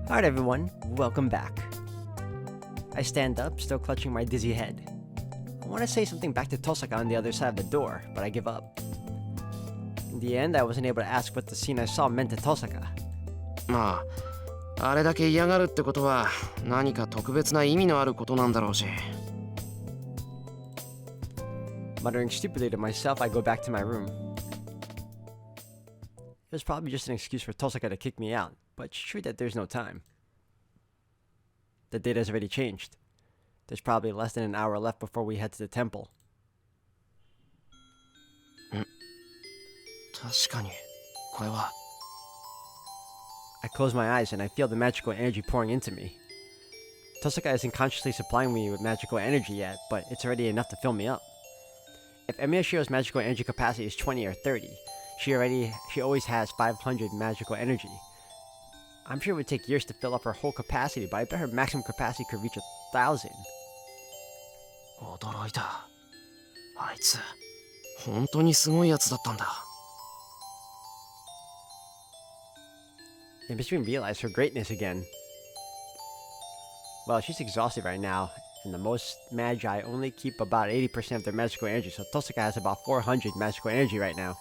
Alright everyone, welcome back. I stand up, still clutching my dizzy head. I want to say something back to Tosaka on the other side of the door, but I give up. In the end, I wasn't able to ask what the scene I saw meant to Tosaka. まあ、あれだけ嫌がるってことは何か特別な意味のあることなんだろうし。Muttering stupidly to myself, I go back to my room. It was probably just an excuse for Tosaka to kick me out, but it's true that there's no time. The date has already changed. There's probably less than an hour left before we head to the temple. 確かに、これは。I close my eyes and I feel the magical energy pouring into me. Tosaka isn't consciously supplying me with magical energy yet, but it's already enough to fill me up. If Emiyashiro's magical energy capacity is 20 or 30, she always has 500 magical energy. I'm sure it would take years to fill up her whole capacity, but I bet her maximum capacity could reach 1,000. 驚いた。あいつ、本当にすごいやつだったんだ。It makes me realize her greatness again. Well, she's exhausted right now, and the most magi only keep about 80% of their magical energy, so Tosaka has about 400 magical energy right now.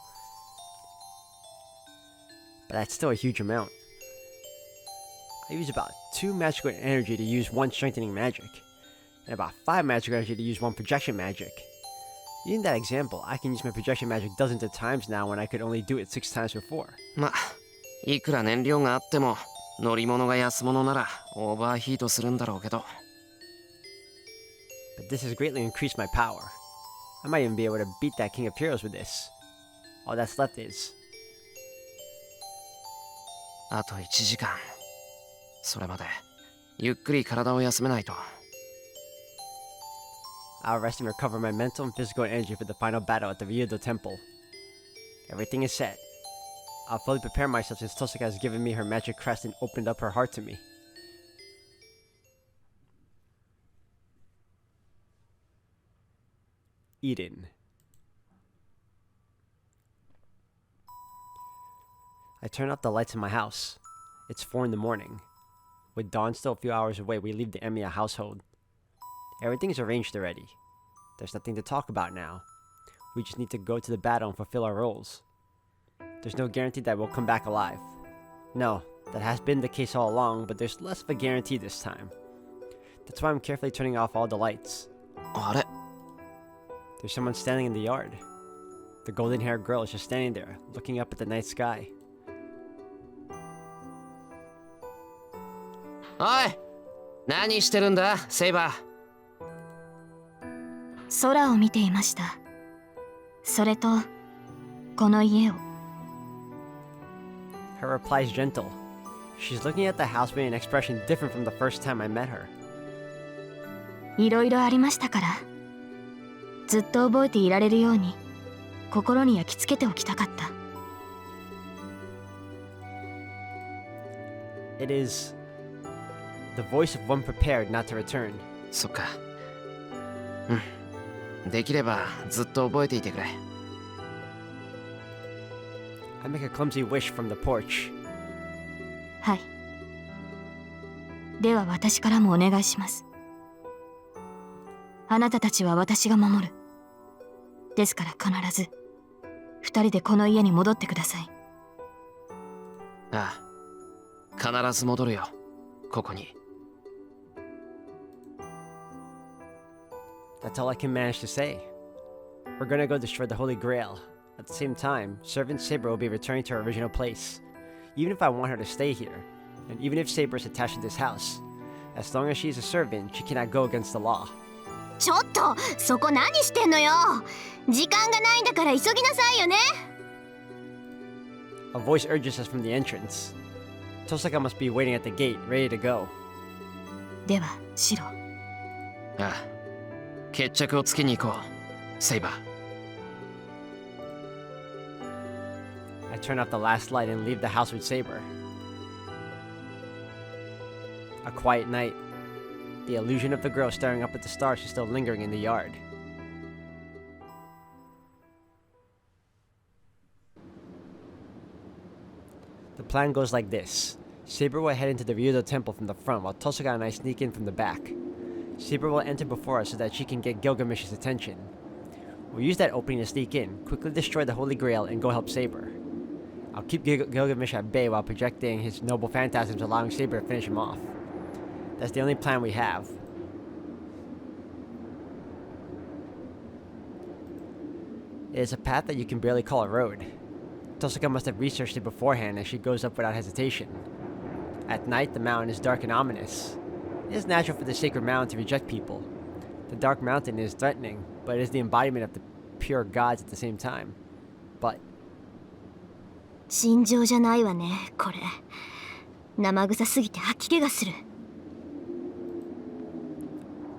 But that's still a huge amount. I use about 2 magical energy to use 1 strengthening magic, and about 5 magical energy to use 1 projection magic. Using that example, I can use my projection magic dozens of times now when I could only do it 6 times before. ま、いくら燃料があっても乗り物が安物ならオーバーヒートするんだろうけど。But this has greatly increased my power. I might even be able to beat that King of Heroes with this. All that's left is... あと1時間。それまでゆっくり体を休めないと。I'll rest and recover my mental and physical energy for the final battle at the Ryudo Temple. Everything is set. I'll fully prepare myself since Tosaka has given me her magic crest and opened up her heart to me. Eden. I turn off the lights in my house. It's 4 in the morning. With dawn still a few hours away, we leave the Emiya household. Everything is arranged already. There's nothing to talk about now. We just need to go to the battle and fulfill our roles. There's no guarantee that we'll come back alive. No, that has been the case all along, but there's less of a guarantee this time. That's why I'm carefully turning off all the lights. あれ? There's someone standing in the yard. The golden-haired girl is just standing there, looking up at the night sky. おい、何してるんだ、セイバー。空を見ていました。それと、この家を。Her reply is gentle. She's looking at the house with an expression different from the first time I met her. いろいろありましたから、ずっと覚えていられるように、心に焼き付けておきたかった。It is the voice of one prepared not to return. そっか。うん。できればずっと覚えていてくれ。I make a clumsy wish from the porch. はい。では私からもお願いします。あなたたちは私が守る。ですから必ず、2人でこの家に戻ってください。ああ、必ず戻るよ、ここに。That's all I can manage to say. We're gonna go destroy the Holy Grail. At the same time, Servant Saber will be returning to her original place. Even if I want her to stay here, and even if Saber is attached to this house, as long as she is a servant, she cannot go against the law. ちょっと、そこ何してんのよ。時間がないんだから急ぎなさいよね。A voice urges us from the entrance. Tosaka must be waiting at the gate, ready to go. では、シロ。ああ、決着をつけに行こう、セイバー。I turn off the last light and leave the house with Saber. A quiet night. The illusion of the girl staring up at the stars is still lingering in the yard. The plan goes like this. Saber will head into the Ryudo temple from the front while Tosaka and I sneak in from the back. Saber will enter before us so that she can get Gilgamesh's attention. We'll use that opening to sneak in, quickly destroy the Holy Grail, and go help Saber. I'll keep Gilgamesh at bay while projecting his noble phantasms, allowing Saber to finish him off. That's the only plan we have. It is a path that you can barely call a road. Tosaka must have researched it beforehand as she goes up without hesitation. At night, the mountain is dark and ominous. It is natural for the sacred mountain to reject people. The dark mountain is threatening, but it is the embodiment of the pure gods at the same time. But 尋常じゃないわね、これ。生臭すぎて吐き気がする。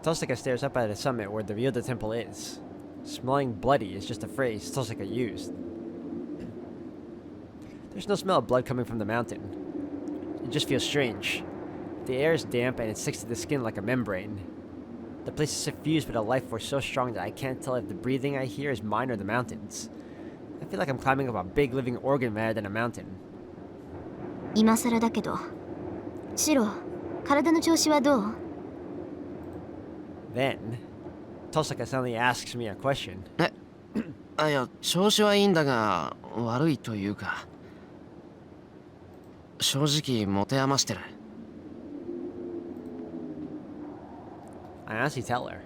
Tosaka stares up at the summit where the Ryudo temple is. Smelling bloody is just a phrase Tosaka used. There's no smell of blood coming from the mountain. It just feels strange. The air is damp and it sticks to the skin like a membrane. The place is suffused with a life force so strong that I can't tell if the breathing I hear is mine or the mountain's. I feel like I'm climbing up a big living organ rather than a mountain. 今更だけど、シロ、体の調子はどう？ Then, Tosaka suddenly asks me a question. いや、調子はいいんだが、悪いというか。正直、持て余してる。I honestly tell her,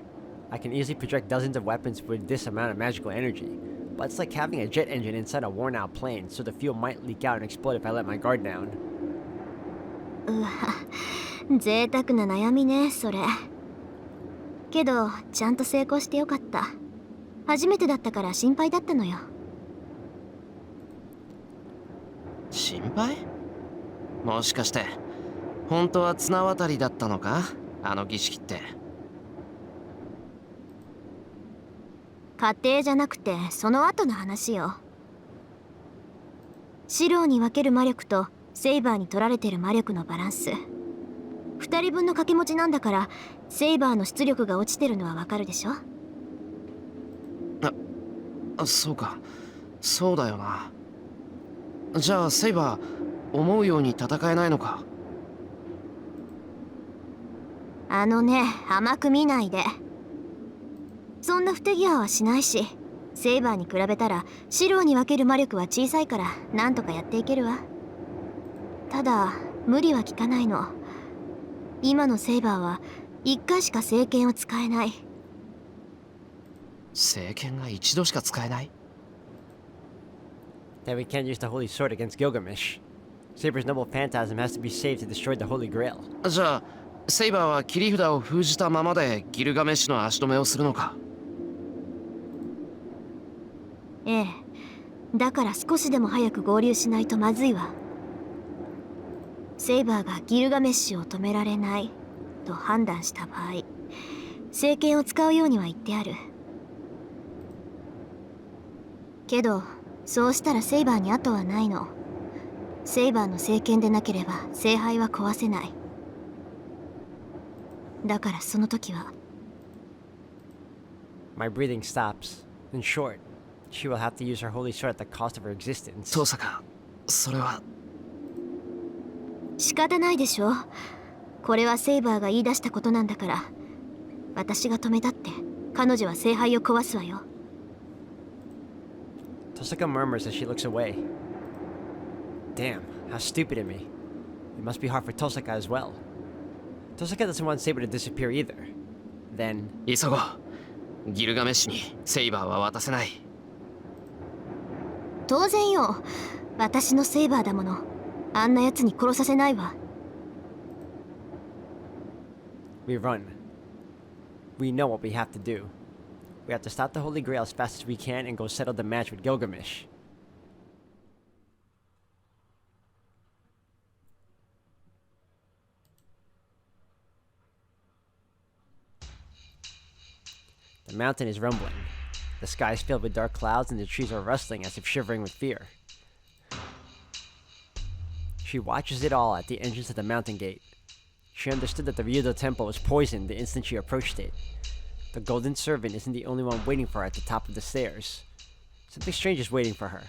I can easily project dozens of weapons with this amount of magical energy, but it's like having a jet engine inside a worn out plane, so the fuel might leak out and explode if I let my guard down. うわ、贅沢な悩みね、それ。けど、ちゃんと成功してよかった。初めてだったから心配だったのよ。心配？もしかして、本当は綱渡りだったのか？あの儀式って。家庭じゃなくてその後の話よ。シローに分ける魔力とセイバーに取られてる魔力のバランス。2人分の掛け持ちなんだから、セイバーの出力が落ちてるのはわかるでしょ。そうか。そうだよな。じゃあセイバー、思うように戦えないのか？あのね、甘く見ないで。そんな不手際はしないし、セイバーに比べたらシローに分ける魔力は小さいからなんとかやっていけるわ。ただ無理は効かないの。今のセイバーは1回しか聖剣を使えない。聖剣が一度しか使えない？ Then we can't use the holy sword against Gilgamesh. Saber's noble phantasm has to be saved to destroy the holy grail. じゃあセイバーは切り札を封じたままでギルガメッシュの足止めをするのか？ええ、だから少しでも早く合流しないとまずいわ。セイバーがギルガメッシュを止められないと判断した場合、聖剣を使うようには言ってある。けどそうしたらセイバーに後はないの。セイバーの聖剣でなければ聖杯は壊せない。だからその時は My breathing stops. In short, she will have to use her holy sword at the cost of her existence. トサカ、それは仕方ないでしょ。これはセイバーが言い出したことなんだから。私が止めたって彼女は聖杯を壊すわよ。Tosaka murmurs as she looks away. Damn, how stupid of me. It must be hard for Tosaka as well. Tosaka doesn't want Saber to disappear either. Then, 急ごう。ギルガメッシュにセイバーは渡せない。当然よ。私のセイバーだもの。あんな奴に殺させないわ。we run. We know what we have to do. We have to stop the Holy Grail as fast as we can and go settle the match with Gilgamesh. The mountain is rumbling. The sky is filled with dark clouds and the trees are rustling as if shivering with fear. She watches it all at the entrance of the mountain gate. She understood that the Ryudo temple was poisoned the instant she approached it. The golden servant isn't the only one waiting for her at the top of the stairs. Something strange is waiting for her.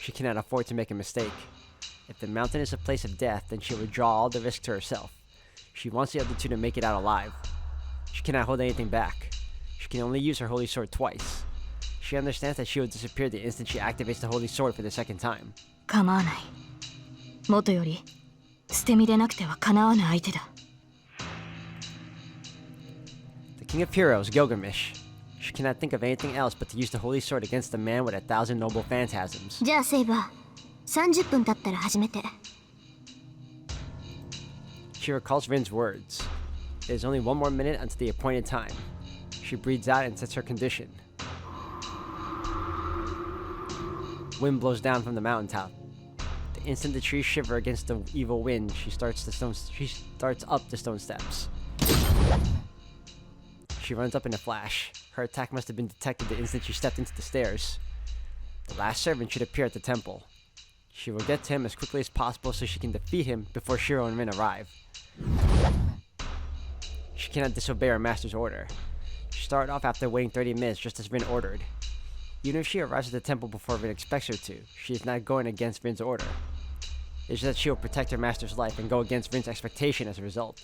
She cannot afford to make a mistake. If the mountain is a place of death, then she will draw all the risk to herself. She wants the other two to make it out alive. She cannot hold anything back. She can only use her holy sword twice. She understands that she will disappear the instant she activates the holy sword for the second time. 構わない。もとより捨て身でなくてはかなわない相手だ。The king of heroes, Gilgamesh. She cannot think of anything else but to use the holy sword against the man with 1,000 noble phantasms. じゃあセイバー、30分経ったら始めて。She recalls Rin's words. It is only one more minute until the appointed time. She breathes out and sets her condition. Wind blows down from the mountaintop. The instant the trees shiver against the evil wind, she starts up the stone steps. She runs up in a flash. Her attack must have been detected the instant she stepped into the stairs. The last servant should appear at the temple. She will get to him as quickly as possible so she can defeat him before Shiro and Rin arrive. She cannot disobey her master's order. She started off after waiting 30 minutes just as Rin ordered. Even if she arrives at the temple before Rin expects her to, she is not going against Rin's order. It's just that she will protect her master's life and go against Rin's expectation as a result.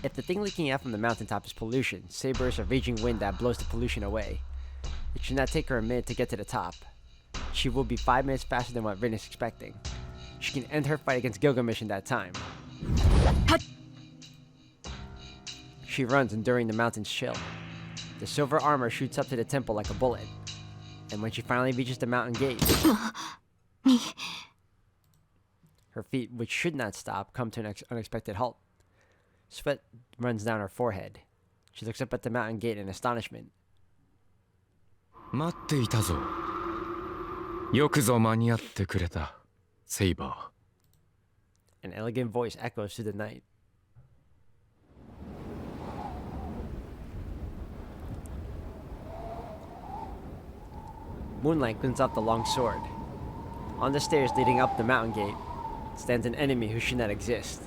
If the thing leaking out from the mountaintop is pollution, Saber is a raging wind that blows the pollution away. It should not take her a minute to get to the top. She will be 5 minutes faster than what Rin is expecting. She can end her fight against Gilgamesh in that time. She runs, enduring the mountain's chill. The silver armor shoots up to the temple like a bullet. And when she finally reaches the mountain gate, her feet, which should not stop, come to an unexpected halt. Sweat runs down her forehead. She looks up at the mountain gate in astonishment. 待っていたぞ。よくぞ間に合ってくれた、セイバー。 An elegant voice echoes through the night. Moonlight glints off the long sword. On the stairs leading up the mountain gate stands an enemy who should not exist.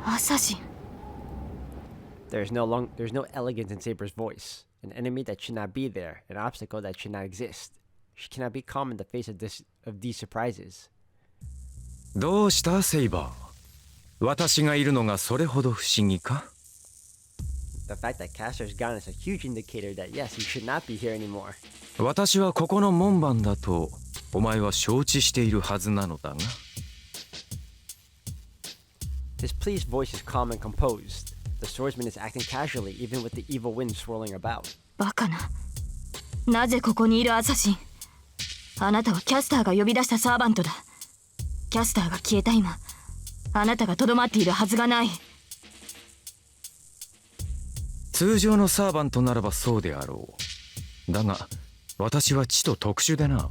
アサシン。There's no elegance in Saber's voice. An enemy that should not be there, an obstacle that should not exist. She cannot be calm in the face of these surprises. どうしたセイバー。私がいるのがそれほど不思議か？ The fact that Castor's gone is a huge indicator that yes, you should not be here anymore. 私はここの門番だとお前は承知しているはずなのだが。His pleased voice is calm and composed. The swordsman is acting casually, even with the evil wind swirling about. バカな。なぜここにいるアサシン。あなたはキャスターが呼び出したサーバントだ。キャスターが消えた今、あなたがとどまっているはずがない。通常のサーバントならばそうであろう。だが、私はちと特殊でな。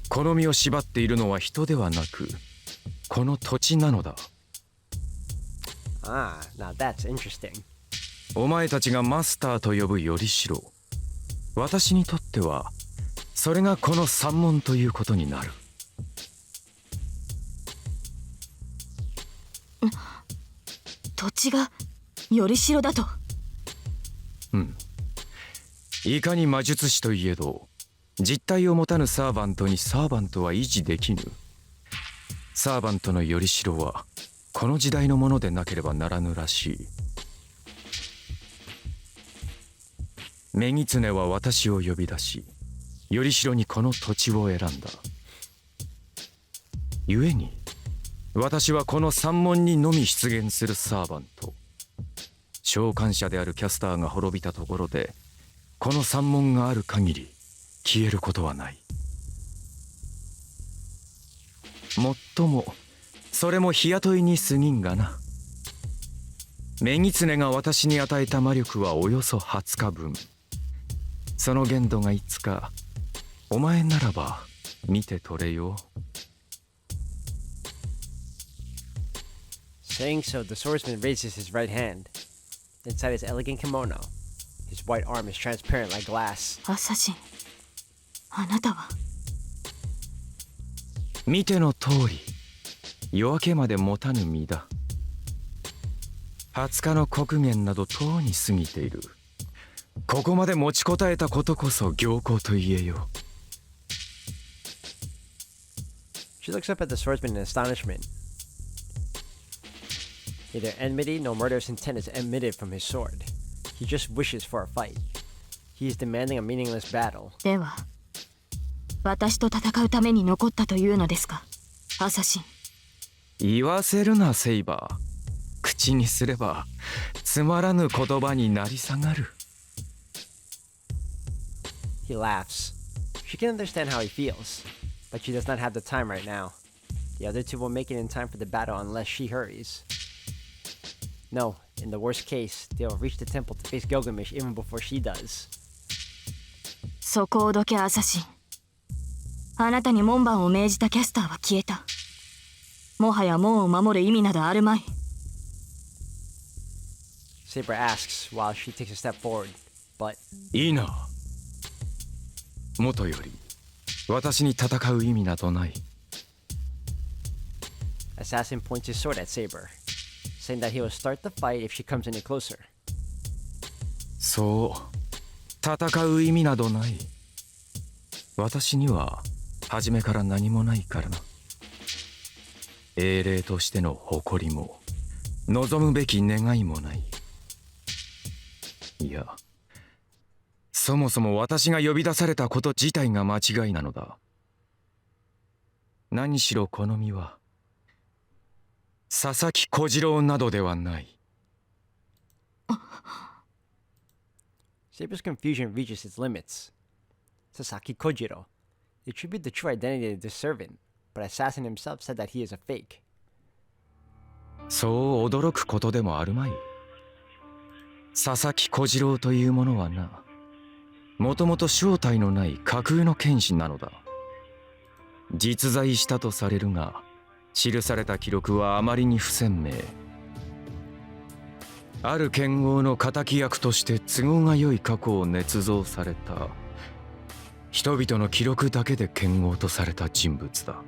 この身を縛っているのは人ではなく、この土地なのだ。Ah, now that's interesting. お前たちがマスターと呼ぶよりしろ。私にとっては、それがこの山門ということになる。土地がよりしろだと。うん。いかに魔術師といえど、実体を持たぬサーバントにサーバントは維持できぬ。サーバントのよりしろは、この時代のものでなければならぬらしい。女狐は私を呼び出し、よりしろにこの土地を選んだ。故に、私はこの山門にのみ出現するサーバント。召喚者であるキャスターが滅びたところで、この山門がある限り消えることはない。もっとも、それも日雇いに過ぎんがな。女狐が私に与えた魔力はおよそ20日分。その限度がいつか、お前ならば見て取れよ。Saying so, the swordsman raises his right hand. Inside his elegant kimono, his white arm is transparent like glass. アサシン、あなたは。見ての通り、夜明けまで持たぬ身だ。20日の刻限などとうに過ぎている。ここまで持ちこたえたことこそ行幸と言えよ。 She looks up at the swordsman in astonishment. Neither enmity nor murderous intent is emitted from his sword. He just wishes for a fight. He is demanding a meaningless battle. では私と戦うために残ったというのですか、アサシン。言わせるなセイバー。口にすればつまらぬ言葉になり下がる。 He laughs. She can understand how he feels, but she does not have the time right now. The other two will make it in time for the battle unless she hurries. No, in the worst case, they will reach the temple to face Gilgamesh even before she does. そこをどけアサシン。あなたに門番を命じたキャスターは消えた。もはや門を守る意味などあるまい。Saber asks while she takes a step forward, but いいな。もとより私に戦う意味などない。 Assassin points his sword at Saber, saying that he will start the fight if she comes any closer. そう戦う意味などない。私には初めから何もないからな。英霊としての誇りも望むべき願いもない。いや、そもそも私が呼び出されたこと自体が間違いなのだ。何しろこの身は佐々木小次郎などではない。 Saber's confusion reaches its limits. Sasaki Kojiro. They attribute the true identity to the servant, but Assassin himself said that he is a fake. そう驚くことでもあるまい。佐々木小次郎というものはな、もともと正体のない架空の剣士なのだ。実在したとされるが、記された記録はあまりに不鮮明。ある剣豪の敵役として都合が良い過去を捏造された人々の記録だけで剣豪とされた人物だ。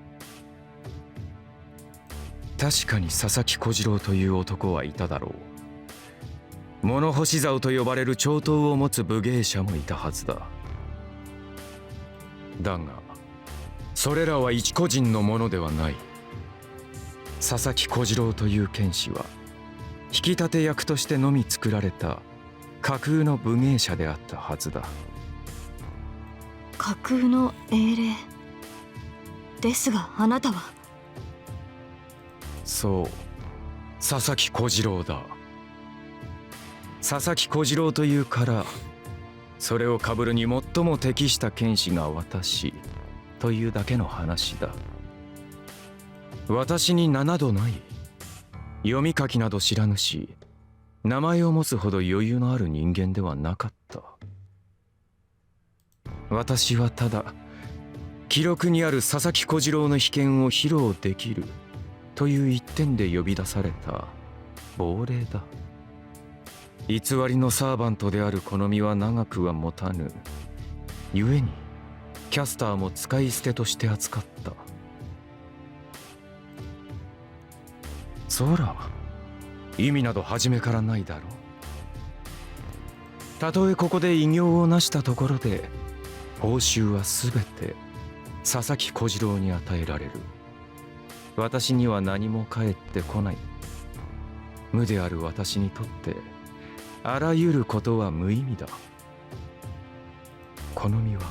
確かに佐々木小次郎という男はいただろう。物干し竿と呼ばれる長刀を持つ武芸者もいたはずだ。だがそれらは一個人のものではない。佐々木小次郎という剣士は引き立て役としてのみ作られた架空の武芸者であったはずだ。架空の英霊ですが、あなたは。そう、佐々木小次郎だ。佐々木小次郎というからそれをかぶるに最も適した剣士が私というだけの話だ。私に名などない。読み書きなど知らぬし、名前を持つほど余裕のある人間ではなかった。私はただ記録にある佐々木小次郎の秘剣を披露できるという一点で呼び出された亡霊だ。偽りのサーバントであるこの身は長くは持たぬ。故にキャスターも使い捨てとして扱った。そら意味など初めからないだろう。たとえここで偉業を成したところで報酬はすべて佐々木小次郎に与えられる。私には何も返ってこない。無である私にとってあらゆることは無意味だ。この身は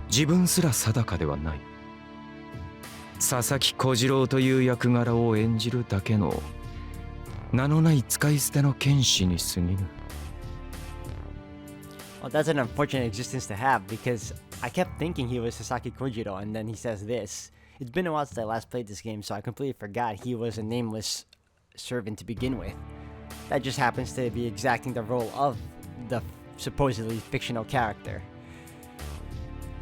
自分すら定かではない。佐々木小次郎という役柄を演じるだけの名のない使い捨ての剣士に過ぎぬ。 Well, that's an unfortunate existence to have because I kept thinking he was Sasaki Kojiro and then he says this. It's been a while since I last played this game, so I completely forgot he was a nameless servant to begin with. That just happens to be exacting the role of the supposedly fictional character.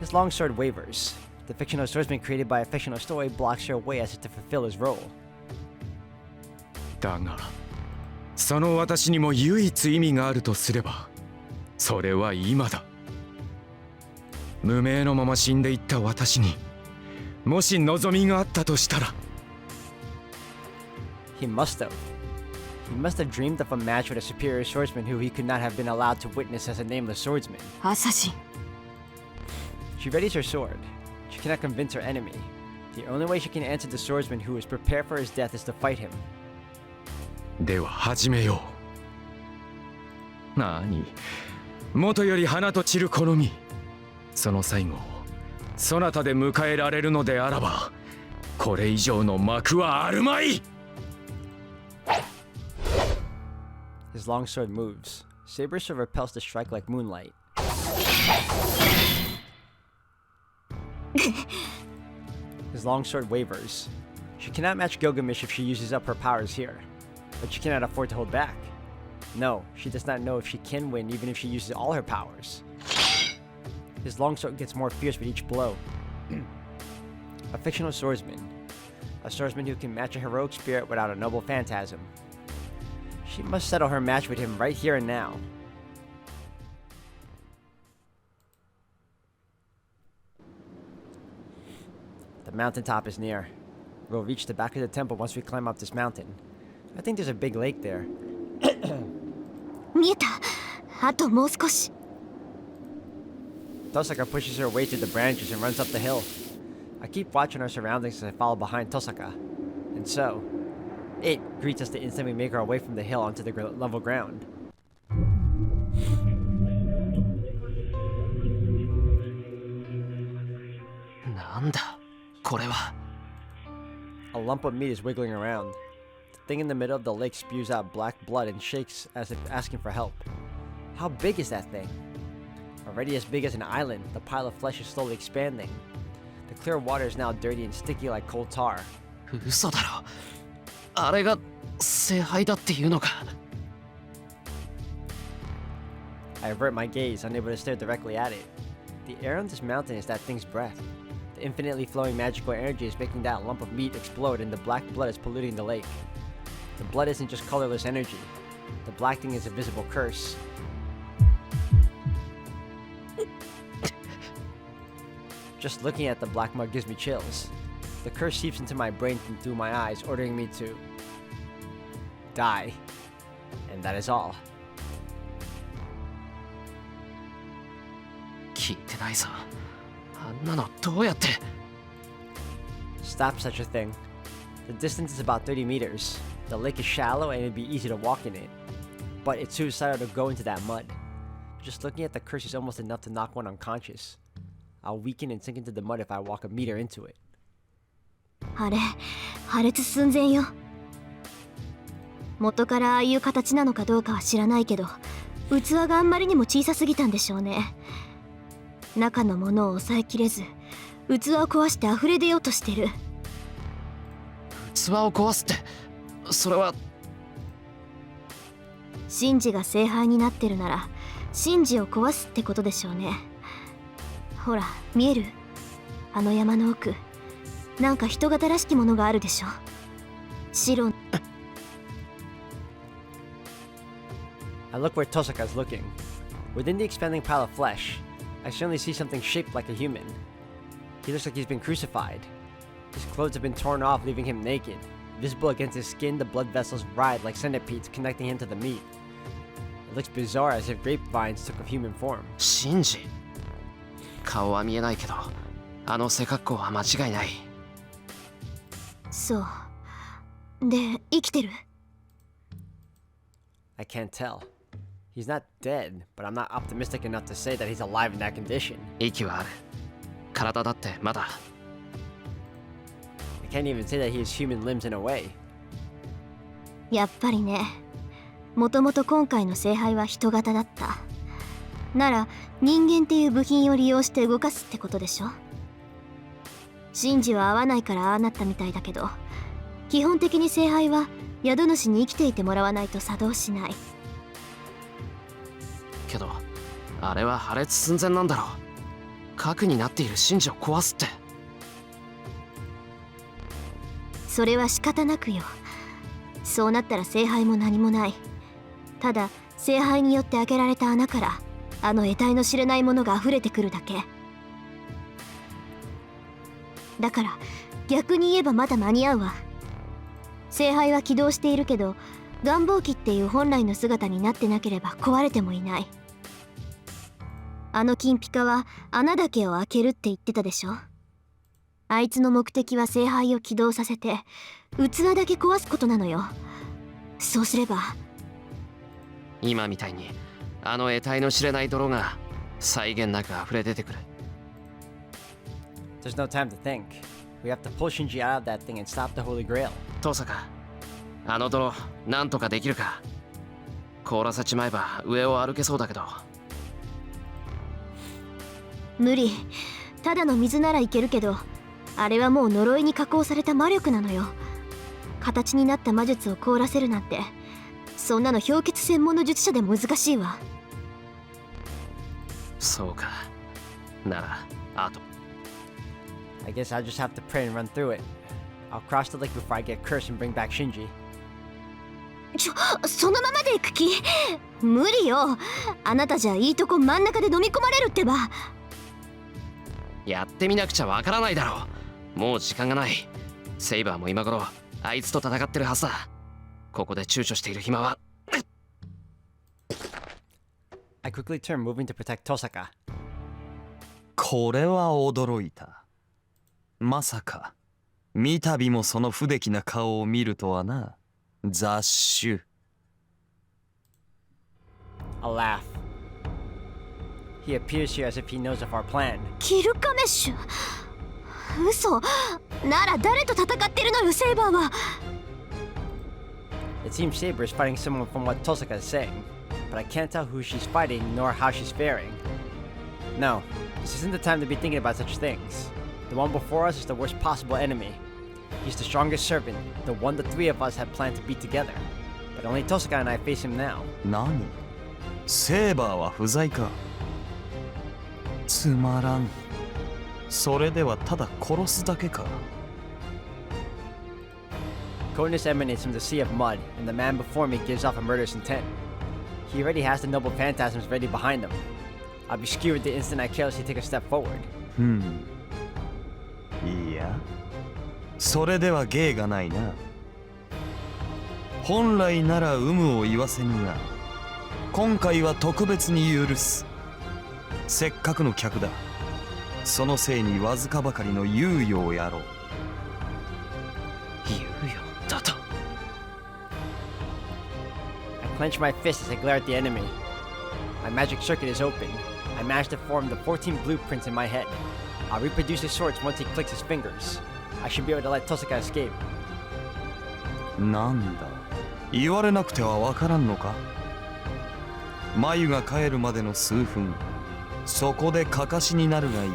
His longsword wavers. The fictional swordsman created by a fictional story blocks her way as if to fulfill his role. だがその私にも唯一意味があるとすればそれは今だ。無名のまま死んでいった私にもし望みがあったとしたら。 He must have. He must have dreamed of a match with a superior swordsman who he could not have been allowed to witness as a nameless swordsman. アサシン She readies her sword. She cannot convince her enemy. The only way she can answer the swordsman who is prepared for his death is to fight him. では始めよう。なあに、元より花と散る好み。その最後をそなたで迎えられるのであらば、これ以上の幕はあるまい。 His long sword moves. Saber sword repels the strike like moonlight. His long sword wavers. She cannot match Gilgamesh if she uses up her powers here. But she cannot afford to hold back. No, she does not know if she can win even if she uses all her powers. His longsword gets more fierce with each blow. A fictional swordsman. A swordsman who can match a heroic spirit without a noble phantasm. She must settle her match with him right here and now. The mountaintop is near. We'll reach the back of the temple once we climb up this mountain. I think there's a big lake there. 見えた。あともう少し。 Tosaka pushes her way through the branches and runs up the hill. I keep watching our surroundings as I follow behind Tosaka. And so, it greets us the instant we make our way from the hill onto the level ground. なんだこれは。 A lump of meat is wiggling around. The thing in the middle of the lake spews out black blood and shakes as if asking for help. How big is that thing? Already as big as an island, the pile of flesh is slowly expanding. The clear water is now dirty and sticky like cold tar. 嘘だろ。あれが聖杯だっていうのか。 I avert my gaze, unable to stare directly at it. The air on this mountain is that thing's breath. The infinitely flowing magical energy is making that lump of meat explode and the black blood is polluting the lake. The blood isn't just colorless energy. The black thing is a visible curse. Just looking at the black mud gives me chills. The curse seeps into my brain from through my eyes, ordering me to die. And that is all. 聞いてないぞ。あんなのどうやって。 Stop such a thing. The distance is about 30 meters. The lake is shallow and it'd be easy to walk in it. But it's suicidal to go into that mud. Just looking at the curse is almost enough to knock one unconscious. I'll weaken and sink into the mud if I walk a meter into it. あれ、破裂寸前よ。元からああいう形なのかどうかは知らないけど、器があんまりにも小さすぎたんでしょうね。中のものを抑えきれず、器を壊して溢れ出ようとしてる。器を壊すって、それは。神事が聖杯になってるなら、神事を壊すってことでしょうね。ほら、見える？あの山の奥、なんか人型らしきものがあるでしょ。白。I look where Tosaka is looking. Within the expanding pile of flesh, I suddenly see something shaped like a human. He looks like he's been crucified. His clothes have been torn off, leaving him naked. Visible against his skin, the blood vessels writhe like centipedes, connecting him to the meat. It looks bizarre, as if grapevines took a human form. 神事。顔は見えないけど、あの背格好は間違いない。そう。で、生きてる？ I can't tell. He's not dead, but I'm not optimistic enough to say that he's alive in that condition. 息はある。体だってまだ。I can't even say that he has human limbs in a way. やっぱりね。もともと今回の聖杯は人型だった。なら人間っていう部品を利用して動かすってことでしょ。神事は合わないからああなったみたいだけど、基本的に聖杯は宿主に生きていてもらわないと作動しない。けどあれは破裂寸前なんだろう。核になっている神事を壊すって。それは仕方なくよ。そうなったら聖杯も何もない。ただ聖杯によって開けられた穴からあの得体の知れないものが溢れてくるだけ。だから逆に言えばまだ間に合うわ。聖杯は起動しているけど、暖房機っていう本来の姿になってなければ壊れてもいない。あの金ピカは穴だけを開けるって言ってたでしょ。あいつの目的は聖杯を起動させて器だけ壊すことなのよ。そうすれば今みたいにあの得体の知れない泥が際限なく溢れ出てくる。 There's no time to think. We have to pull Shinji out of that thing and stop the Holy Grail. トサカ、あの泥なんとかできるか。凍らせちまえば上を歩けそうだけど。無理。ただの水ならいけるけど、あれはもう呪いに加工された魔力なのよ。形になった魔術を凍らせるなんて、そんなの氷結専門の術者でも難しいわ。そうか。ならあと I guess I'll just have to pray and run through it. I'll cross the lake before I get cursed and bring back Shinji. そのままで行く気？無理よ。あなたじゃいいとこ真ん中で飲み込まれるってば。やってみなくちゃわからないだろう。もう時間がない。セイバーも今頃あいつと戦ってるはずだ。ここで躊躇している暇は。I quickly turn, moving to protect Tosaka. これは驚いた。まさか三度もその不出来な顔を見るとはな。雑種。 A laugh. He appears here as if he knows of our plan. キルカメッシュ。嘘。なら誰と戦ってるのよ、セイバーは。It seems Saber is fighting someone from what Tosaka is saying, but I can't tell who she's fighting nor how she's faring. No, this isn't the time to be thinking about such things. The one before us is the worst possible enemy. He's the strongest servant, the one the three of us had planned to beat together. But only Tosaka and I face him now. 何？セーバーは不在か。つまらん。それではただ殺すだけか。Coldness emanates from the sea of mud, and the man before me gives off a murderous intent. He already has the noble phantasms ready behind him. I'll be skewered the instant I carelessly take a step forward. いや、それでは芸がないな。本来なら有無を言わせぬが、今回は特別に許す。せっかくの客だ。そのせいにわずかばかりの猶予をやろう。猶予だと。I clench my fist as I glare at the enemy. My magic circuit is open. I manage to form the 14 blueprints in my head. I'll reproduce his swords once he clicks his fingers. I should be able to let Tosaka escape. なんだ、言われなくてはわからんのか。眉が帰るまでの数分、そこでかかしになるがいい。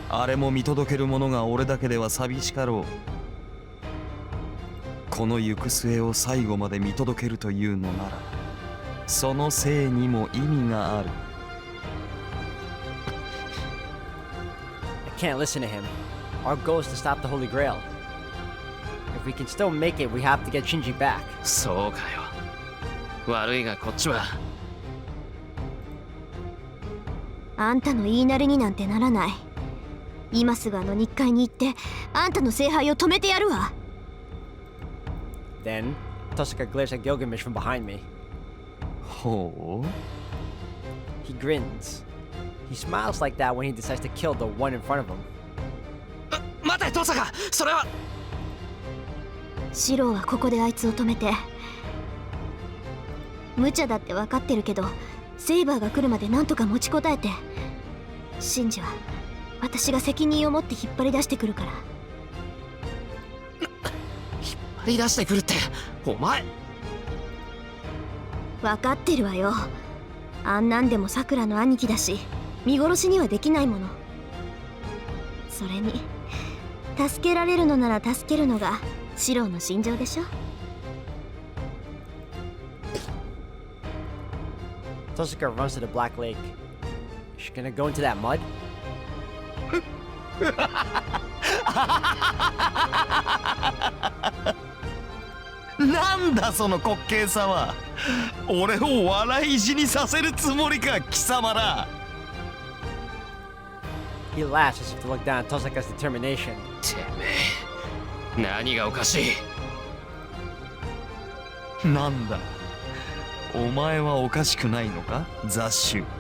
あれも見届ける者が俺だけでは寂しかろう。この行く末を最後まで見届けるというのなら、そのせいにも意味がある。I can't listen to him. Our goal is to stop the Holy Grail. If we can still make it, we have to get Shinji back. そうかよ。悪いがこっちは。あんたの言いなりになんてならない。今すぐあの日会に行ってあんたの聖杯を止めてやるわ。 Then, Tosaka glares at Gilgamesh from behind me. ほう。 He grins. He smiles like that when he decides to kill the one in front of him. 待てトサカ、それは。シローはここであいつを止めて。無茶だって分かってるけど、セイバーが来るまでなんとか持ちこたえて。シンジは私が責任を持って引っ張り出してくるから。引っ張り出してくるってお前。分かってるわよ。あんなんでもさくらの兄貴だし、見殺しにはできないもの。それに助けられるのなら助けるのがシローの心情でしょ。Tosaka runs to the Black Lake. Is she gonna go into that mud? なんだその滑稽さは。俺を笑い死にさせるつもりか、貴様ら。 He laughs as if to look down at Tosaka's determination. てめえ、何がおかしい。なんだ、お前はおかしくないのか、雑種。